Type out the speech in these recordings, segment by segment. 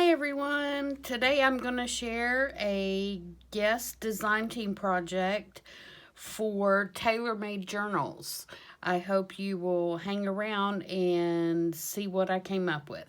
Hey everyone, today I'm going to share a guest design team project for tailor-made journals. I hope you will hang around and see what I came up with.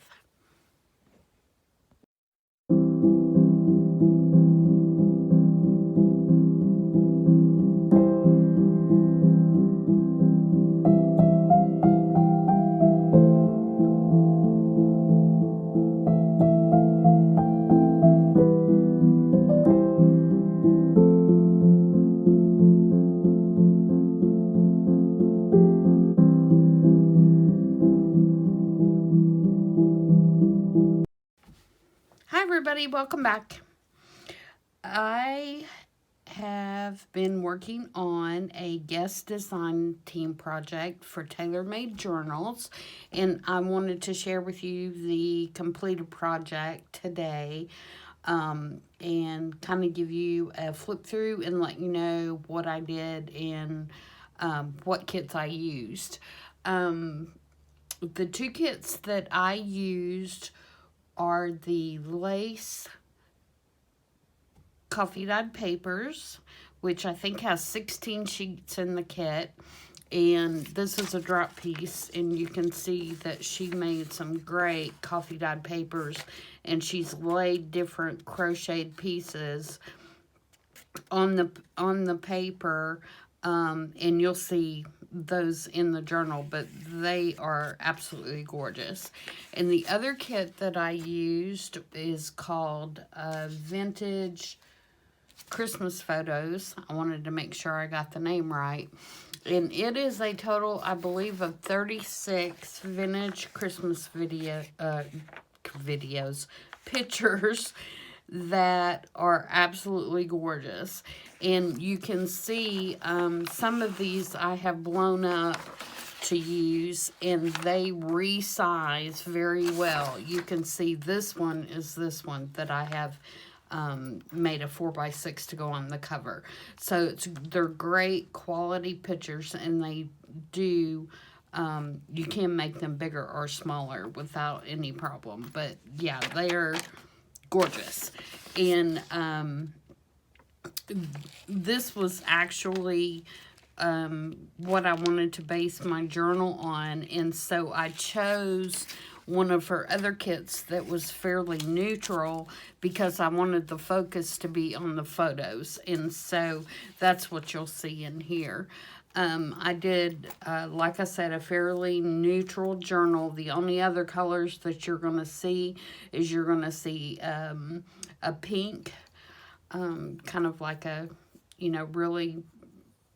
Hi everybody, welcome back. I have been working on a guest design team project for tailor-made journals, and I wanted to share with you the completed project today, and kind of give you a flip through and let you know what I did and what kits I used. The two kits that I used are the lace coffee dyed papers, which I think has 16 sheets in the kit. And this is a drop piece, and you can see that she made some great coffee dyed papers, and she's laid different crocheted pieces on the paper, and you'll see those in the journal, but they are absolutely gorgeous. And the other kit that I used is called Vintage Christmas Photos. I wanted to make sure I got the name right. And it is a total, I believe, of 36 vintage Christmas pictures that are absolutely gorgeous. And you can see some of these I have blown up to use, and they resize very well. You can see this one is this one that I have made a 4x6 to go on the cover. So they're great quality pictures, and they do, you can make them bigger or smaller without any problem. But yeah, they are gorgeous. And this was actually what I wanted to base my journal on, and so I chose one of her other kits that was fairly neutral because I wanted the focus to be on the photos, and so that's what you'll see in here. I did, like I said, a fairly neutral journal. The only other colors that you're going to see is you're going to see a pink, kind of like a, really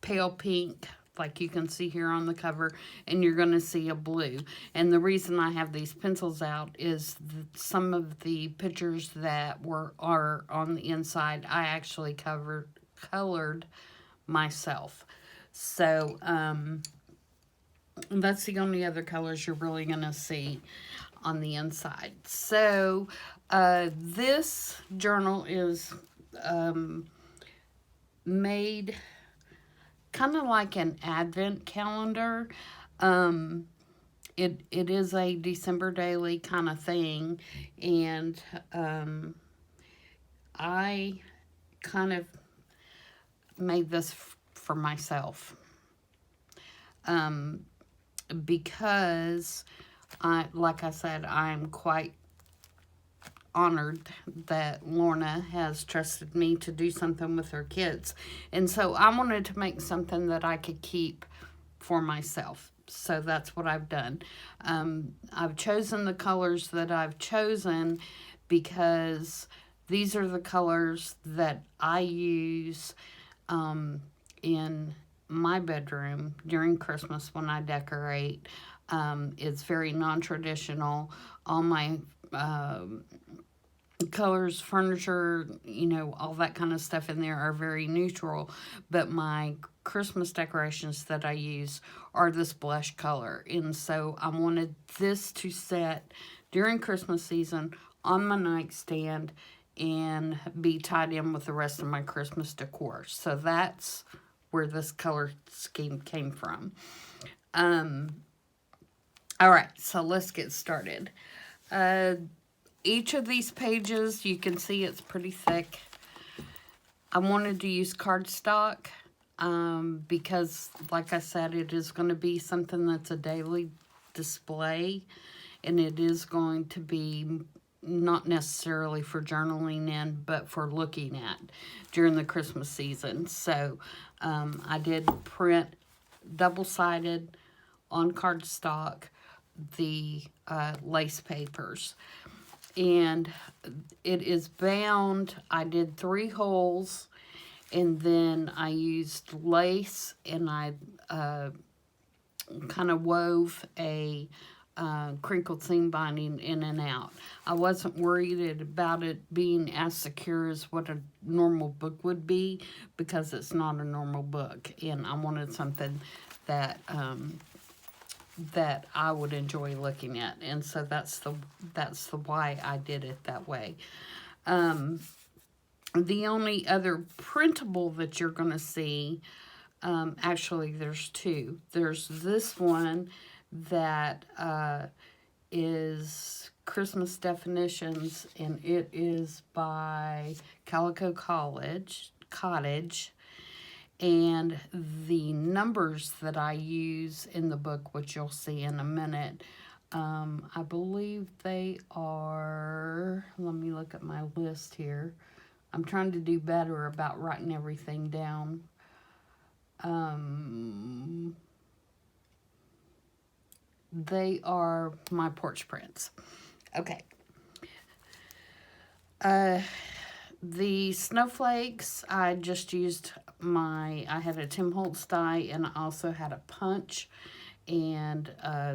pale pink, like you can see here on the cover, and you're going to see a blue. And the reason I have these pencils out is some of the pictures that are on the inside I actually colored myself. So that's the only other colors you're really going to see on the inside. So this journal is made kind of like an advent calendar. It is a December daily kind of thing, and I kind of made this for myself, because like I said, I'm quite honored that Lorna has trusted me to do something with her kids. And so I wanted to make something that I could keep for myself. So that's what I've done. I've chosen the colors that I've chosen because these are the colors that I use in my bedroom during Christmas when I decorate. It's very non-traditional. All my colors, furniture, all that kind of stuff in there are very neutral, but my Christmas decorations that I use are this blush color, and so I wanted this to set during Christmas season on my nightstand and be tied in with the rest of my Christmas decor. So that's where this color scheme came from. All right, so let's get started. Each of these pages, you can see it's pretty thick. I wanted to use cardstock because, like I said, it is going to be something that's a daily display, and it is going to be not necessarily for journaling in, but for looking at during the Christmas season. So I did print double-sided on cardstock the lace papers. And it is bound. I did 3 holes, and then I used lace, and I kind of wove a crinkled seam binding in and out. I wasn't worried about it being as secure as what a normal book would be, because it's not a normal book, and I wanted something that that I would enjoy looking at, and so that's the why I did it that way. The only other printable that you're going to see, actually there's 2. There's this one that is Christmas Definitions, and it is by Calico Cottage. And the numbers that I use in the book, which you'll see in a minute, I believe they are, let me look at my list here. I'm trying to do better about writing everything down. They are my porch prints. Okay. The snowflakes, I just used I had a Tim Holtz die, and I also had a punch, and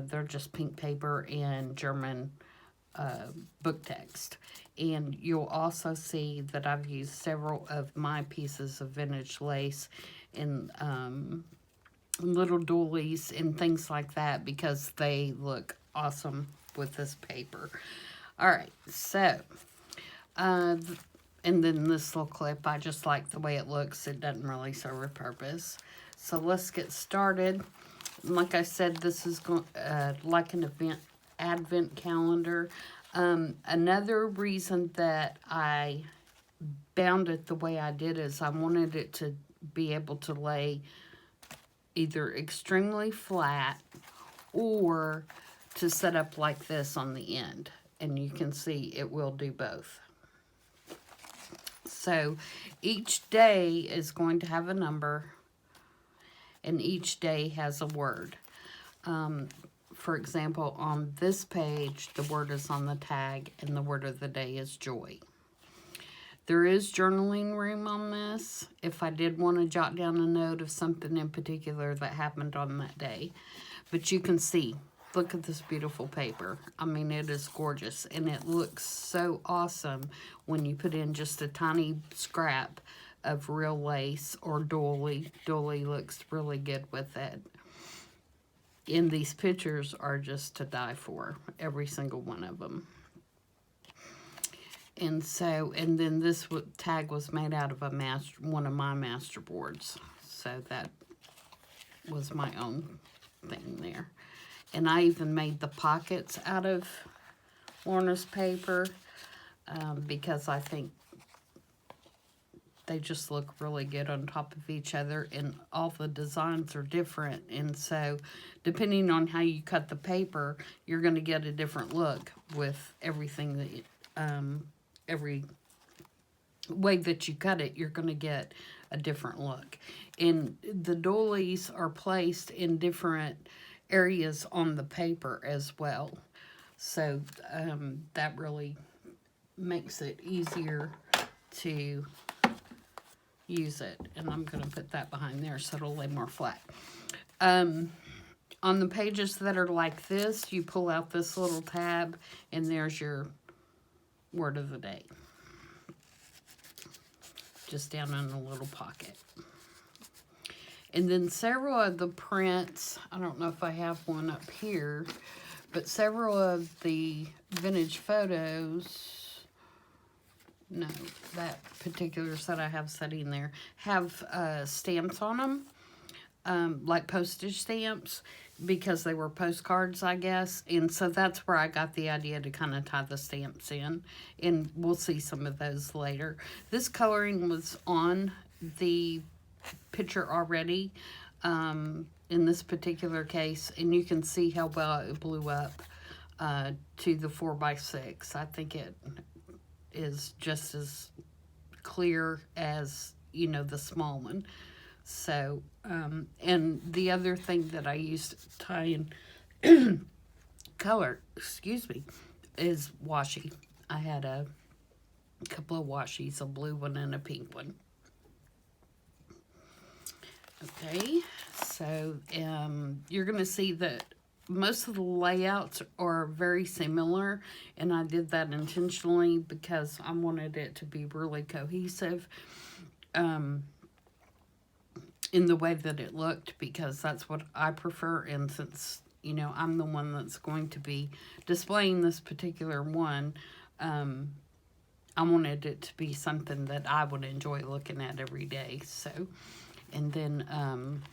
they're just pink paper and German book text. And you'll also see that I've used several of my pieces of vintage lace in little doilies and things like that, because they look awesome with this paper. All right, so and then this little clip, I just like the way it looks. It doesn't really serve a purpose. So let's get started. Like I said, this is like an advent calendar. Another reason that I bound it the way I did is I wanted it to be able to lay either extremely flat or to set up like this on the end. And you can see it will do both. So each day is going to have a number, and each day has a word. For example, on this page, the word is on the tag, and the word of the day is joy. There is journaling room on this if I did want to jot down a note of something in particular that happened on that day. But you can see, look at this beautiful paper. I mean, it is gorgeous, and it looks so awesome when you put in just a tiny scrap of real lace or doily. Doily looks really good with it. And these pictures are just to die for, every single one of them. And so, and then this tag was made out of one of my master boards. So that was my own thing there. And I even made the pockets out of Lorna's paper because I think they just look really good on top of each other, and all the designs are different. And so depending on how you cut the paper, you're going to get a different look with everything that every way that you cut it, you're going to get a different look. And the doilies are placed in different areas on the paper as well. So that really makes it easier to use it. And I'm going to put that behind there so it'll lay more flat. On the pages that are like this, you pull out this little tab, and there's your word of the day. Just down in a little pocket. And then several of the prints, I don't know if I have one up here, but several of the vintage photos, no, that particular set I have sitting there, have stamps on them, like postage stamps. because they were postcards, I guess. And so that's where I got the idea to kind of tie the stamps in. And we'll see some of those later. This coloring was on the picture already in this particular case. And you can see how well it blew up to the 4x6. I think it is just as clear as, you know, the small one. So, and the other thing that I used to tie in color, is washi. I had a couple of washies, a blue one and a pink one. Okay, so you're going to see that most of the layouts are very similar, and I did that intentionally because I wanted it to be really cohesive in the way that it looked, because that's what I prefer. And since, you know, I'm the one that's going to be displaying this particular one, I wanted it to be something that I would enjoy looking at every day. So, and then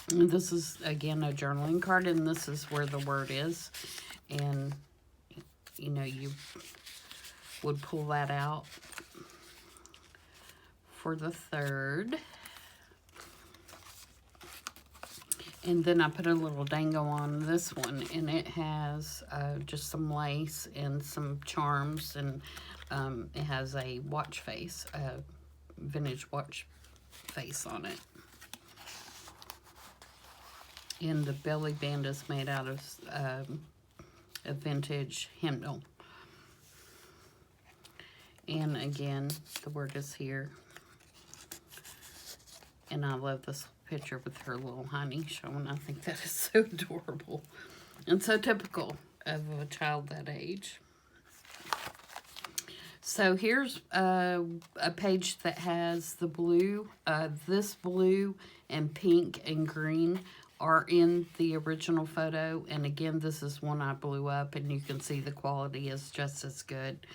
this is, again, a journaling card, and this is where the word is. And, you know, you would pull that out for the third. And then I put a little dango on this one, and it has just some lace and some charms, and it has a watch face, a vintage watch face on it. And the belly band is made out of a vintage hymnal. And again, the word is here. And I love this picture with her little honey showing. I think that is so adorable and so typical of a child that age. So here's a page that has the blue. This blue and pink and green are in the original photo. And again, this is one I blew up, and you can see the quality is just as good.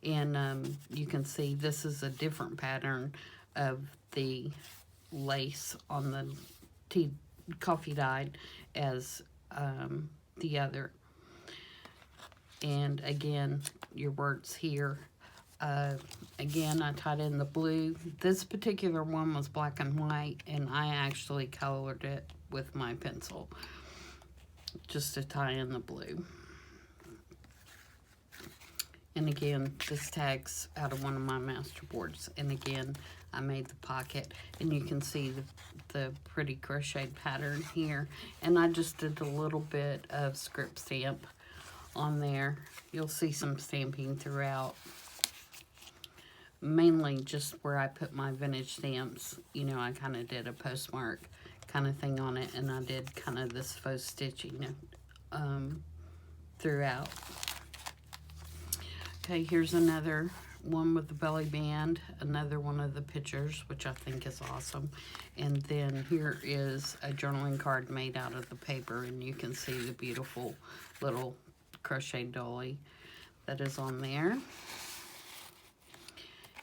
And you can see this is a different pattern of the lace on the coffee dyed as the other. And again, your words here. Again, I tied in the blue. This particular one was black and white, and I actually colored it with my pencil just to tie in the blue. And again, this tag's out of one of my master boards. And again, I made the pocket, and you can see the pretty crocheted pattern here. And I just did a little bit of script stamp on there. You'll see some stamping throughout. Mainly just where I put my vintage stamps. You know, I kind of did a postmark kind of thing on it, and I did kind of this faux stitching throughout. Okay, here's another one with the belly band, another one of the pictures, which I think is awesome. And then here is a journaling card made out of the paper, and you can see the beautiful little crochet dolly that is on there.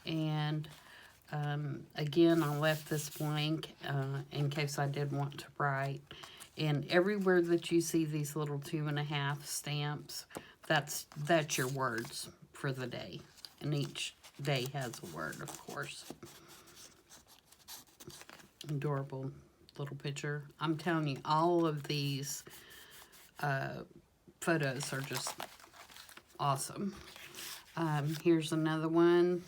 And again, I left this blank in case I did want to write. And everywhere that you see these little 2.5 stamps, that's your words for the day. And each day has a word, of course. Adorable little picture. I'm telling you, all of these photos are just awesome. Here's another one.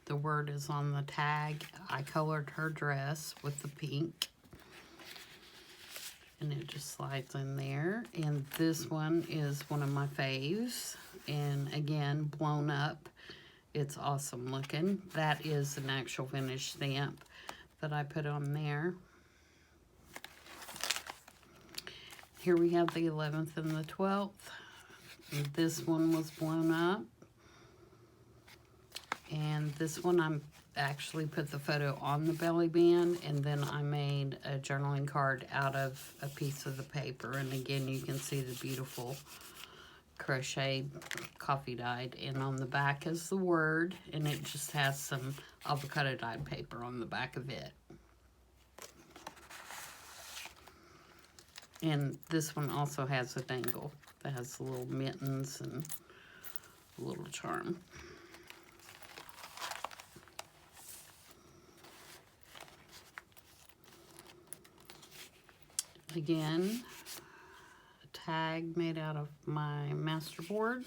The word is on the tag. I colored her dress with the pink. And it just slides in there. And this one is one of my faves. And again, blown up. It's awesome looking. That is an actual vintage stamp that I put on there. Here we have the 11th and the 12th. And this one was blown up. And this one I'm actually put the photo on the belly band, and then I made a journaling card out of a piece of the paper. And again, you can see the beautiful crocheted coffee dyed, and on the back is the word, and it just has some avocado dyed paper on the back of it. And this one also has a dangle that has little mittens and a little charm. Again, a tag made out of my masterboard.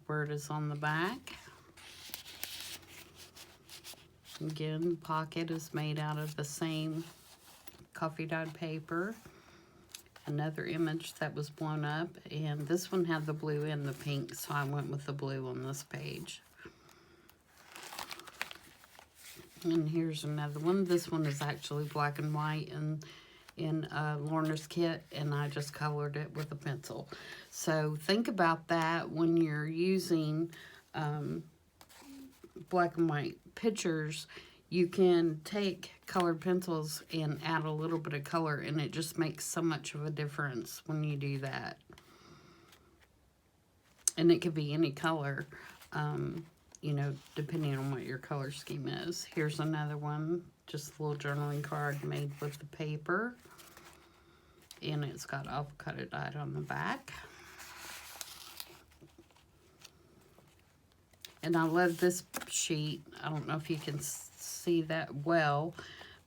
Word is on the back. Again, pocket is made out of the same coffee dyed paper. Another image that was blown up, and this one had the blue and the pink, so I went with the blue on this page. And here's another one. This one is actually black and white and in Lorna's kit, and I just colored it with a pencil. So think about that when you're using black and white pictures. You can take colored pencils and add a little bit of color, and it just makes so much of a difference when you do that. And it could be any color, you know, depending on what your color scheme is. Here's another one, just a little journaling card made with the paper. And it's got avocado dyed on the back. And I love this sheet. I don't know if you can see that well,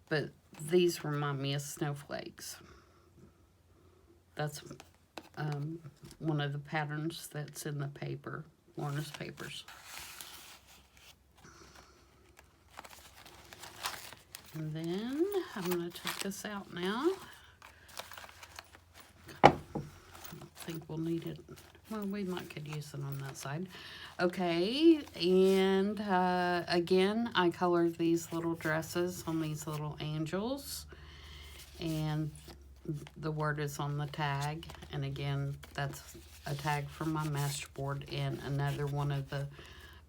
but these remind me of snowflakes. That's one of the patterns that's in the paper, Lorna's papers. And then I'm going to take this out now. I don't think we'll need it. Well, we could use it on that side. Okay, and again, I colored these little dresses on these little angels. And the word is on the tag. And again, that's a tag from my masterboard and another one of the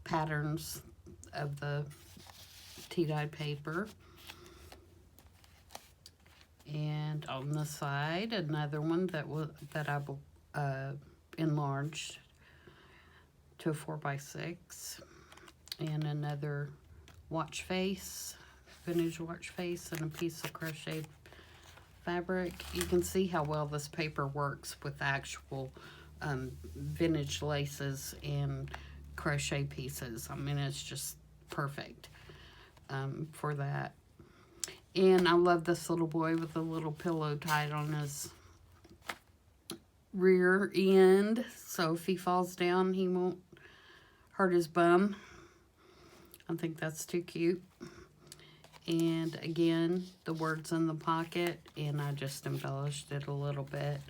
patterns of the tea-dyed paper. And on the side, another one that I enlarged to a 4x6, and another watch face, vintage watch face, and a piece of crocheted fabric. You can see how well this paper works with actual vintage laces and crochet pieces. I mean, it's just perfect for that. And I love this little boy with a little pillow tied on his rear end, so if he falls down, he won't hurt his bum. I think that's too cute. And again, the word's in the pocket, and I just embellished it a little bit.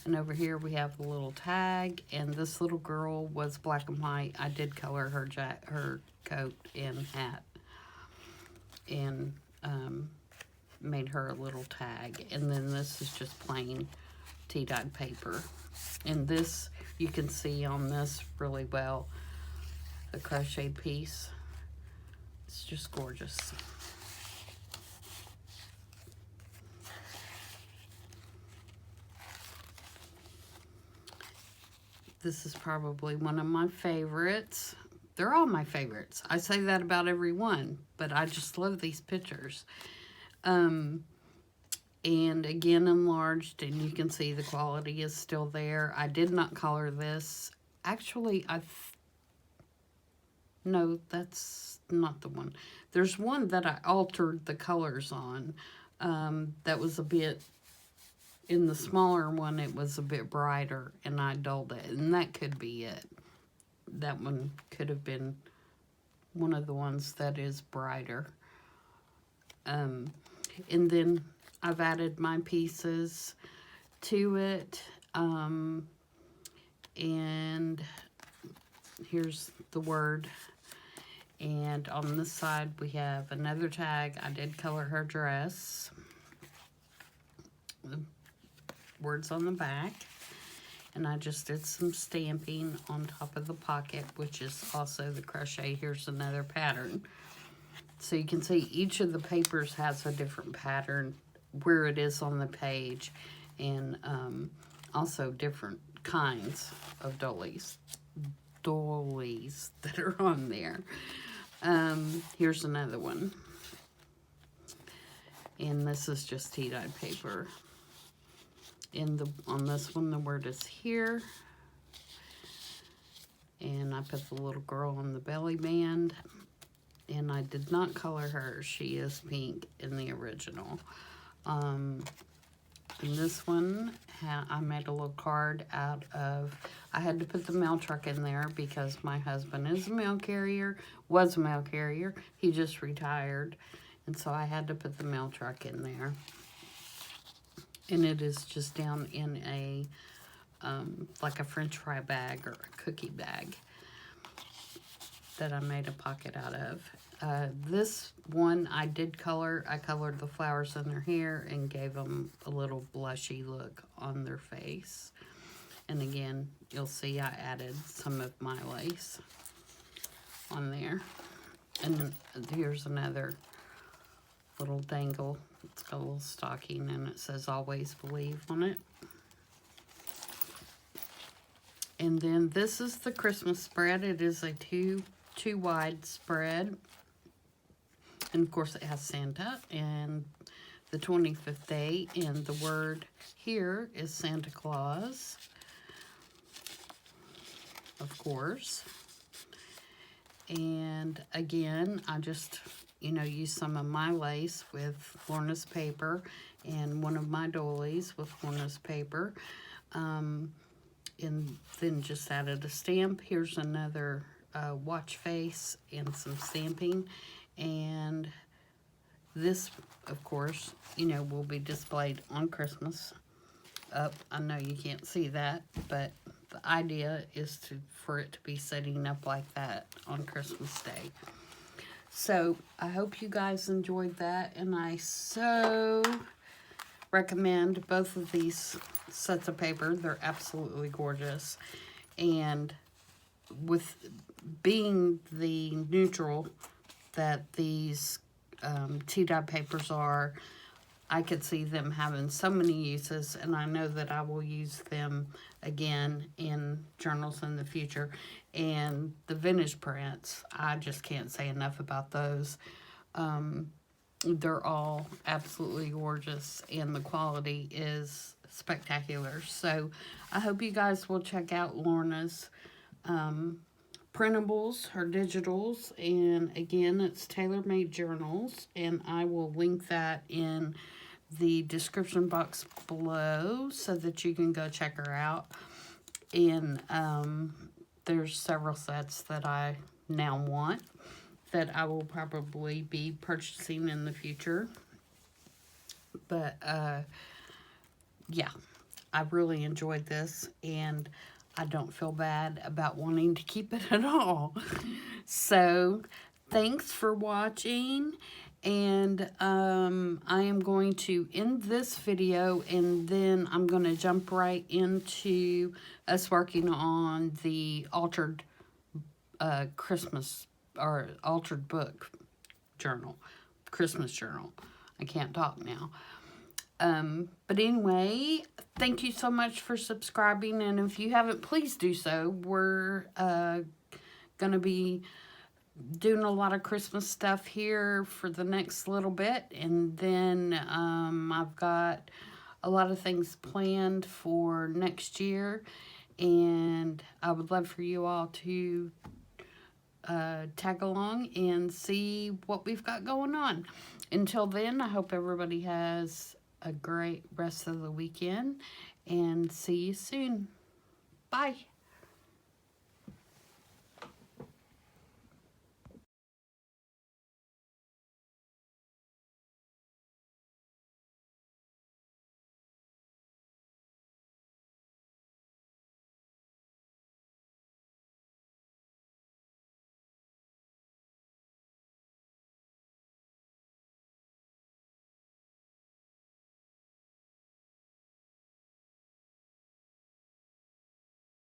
And over here we have the little tag, and this little girl was black and white. I did color her her coat and hat, and made her a little tag. And then this is just plain tea-dyed paper. And this, you can see on this really well, the crochet piece. It's just gorgeous. This is probably one of my favorites. They're all my favorites. I say that about every one, but I just love these pictures. And again, enlarged, and you can see the quality is still there. I did not color this. Actually, no, that's not the one. There's one that I altered the colors on. That was a bit, in the smaller one, it was a bit brighter, and I dulled it, and that could be it. That one could have been one of the ones that is brighter. And then I've added my pieces to it. And here's the word. And on this side we have another tag. I did color her dress. The words on the back. And I just did some stamping on top of the pocket, which is also the crochet. Here's another pattern. So you can see each of the papers has a different pattern where it is on the page, and also different kinds of dollies that are on there. Here's another one. And this is just tea-dyed paper. on this one, the word is here. And I put the little girl on the belly band. And I did not color her. She is pink in the original. And this one, I made a little card out of, I had to put the mail truck in there because my husband is a mail carrier, was a mail carrier. He just retired. And so I had to put the mail truck in there. And it is just down in a, like a French fry bag or a cookie bag that I made a pocket out of. This one I did color. I colored the flowers in their hair and gave them a little blushy look on their face. And again, you'll see I added some of my lace on there. And then here's another little dangle. It's got a little stocking and it says always believe on it. And then this is the Christmas spread. It is a two wide spread. And of course it has Santa and the 25th day. And the word here is Santa Claus, of course. And again, I just, use some of my lace with Lorna's paper and one of my doilies with Lorna's paper. And then just added a stamp. Here's another watch face and some stamping. And this, of course, will be displayed on Christmas. I know you can't see that, but the idea is for it to be setting up like that on Christmas Day. So I hope you guys enjoyed that, and I so recommend both of these sets of paper. They're absolutely gorgeous. And with being the neutral that these tea dye papers are, I could see them having so many uses, and I know that I will use them again in journals in the future. And the vintage prints, I just can't say enough about those. They're all absolutely gorgeous, and the quality is spectacular. So I hope you guys will check out Lorna's printables, her digitals, and again, it's Taylor Made Journals, and I will link that in the description box below so that you can go check her out. And there's several sets that I now want that I will probably be purchasing in the future. But yeah, I really enjoyed this, and I don't feel bad about wanting to keep it at all. So thanks for watching, and I am going to end this video, and then I'm going to jump right into us working on the altered Christmas or altered book journal, Christmas journal. I can't talk now. But anyway, thank you so much for subscribing, and if you haven't, please do so. We're going to be doing a lot of Christmas stuff here for the next little bit, and then I've got a lot of things planned for next year, and I would love for you all to tag along and see what we've got going on. Until then, I hope everybody has a great rest of the weekend, and see you soon. Bye.